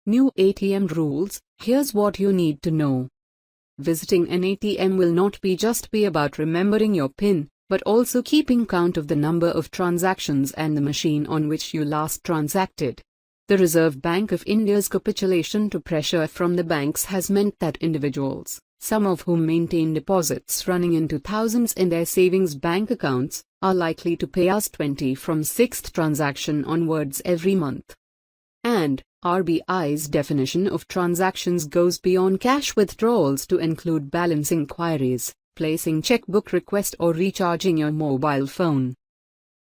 New ATM rules, here's what you need to know. Visiting an ATM will not just be about remembering your PIN, but also keeping count of the number of transactions and the machine on which you last transacted. The Reserve Bank of India's capitulation to pressure from the banks has meant that individuals, some of whom maintain deposits running into thousands in their savings bank accounts, are likely to pay us 20 from 6th transaction onwards every month. And RBI's definition of transactions goes beyond cash withdrawals to include balance inquiries, placing checkbook request or recharging your mobile phone.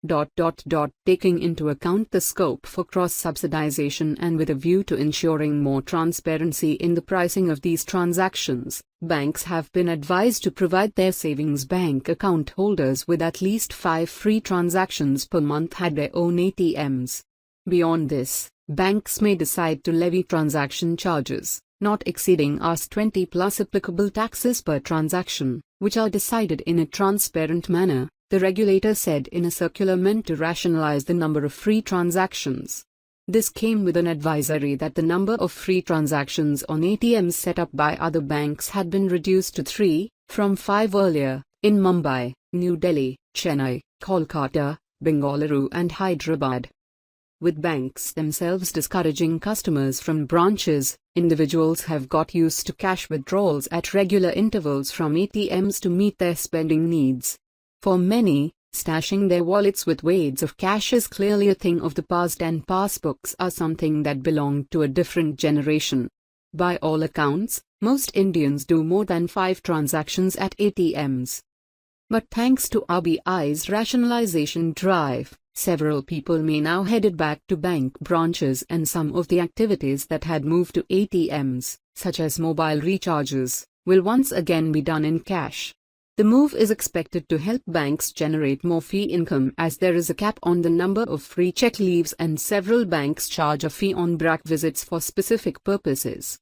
Taking into account the scope for cross-subsidization and with a view to ensuring more transparency in the pricing of these transactions, banks have been advised to provide their savings bank account holders with at least 5 free transactions per month at their own ATMs. Beyond this, banks may decide to levy transaction charges, not exceeding Rs 20 plus applicable taxes per transaction, which are decided in a transparent manner, the regulator said in a circular meant to rationalize the number of free transactions. This came with an advisory that the number of free transactions on ATMs set up by other banks had been reduced to 3, from 5 earlier, in Mumbai, New Delhi, Chennai, Kolkata, Bengaluru and Hyderabad. With banks themselves discouraging customers from branches, individuals have got used to cash withdrawals at regular intervals from ATMs to meet their spending needs. For many, stashing their wallets with wads of cash is clearly a thing of the past, and passbooks are something that belonged to a different generation. By all accounts, most Indians do more than 5 transactions at ATMs. But thanks to RBI's rationalization drive, several people may now head back to bank branches, and some of the activities that had moved to ATMs, such as mobile recharges, will once again be done in cash. The move is expected to help banks generate more fee income, as there is a cap on the number of free check leaves and several banks charge a fee on branch visits for specific purposes.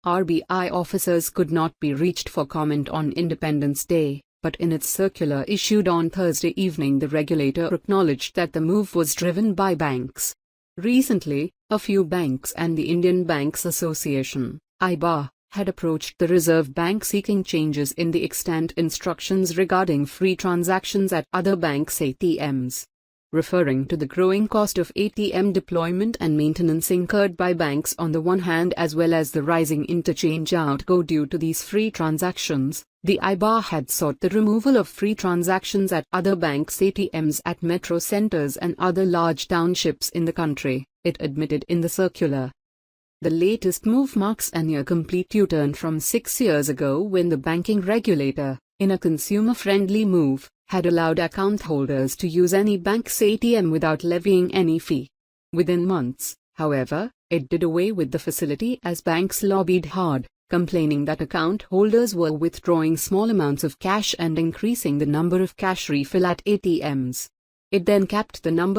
RBI officers could not be reached for comment on Independence Day, but in its circular issued on Thursday evening, the regulator acknowledged that the move was driven by banks. Recently, a few banks and the Indian Banks Association, IBA, had approached the Reserve Bank seeking changes in the extant instructions regarding free transactions at other banks' ATMs. Referring to the growing cost of ATM deployment and maintenance incurred by banks on the one hand, as well as the rising interchange outgo due to these free transactions, the IBA had sought the removal of free transactions at other banks' ATMs at metro centers and other large townships in the country, it admitted in the circular. The latest move marks a near-complete U-turn from 6 years ago, when the banking regulator, in a consumer-friendly move, had allowed account holders to use any bank's ATM without levying any fee. Within months, however, it did away with the facility as banks lobbied hard, complaining that account holders were withdrawing small amounts of cash and increasing the number of cash refill at ATMs. It then capped the number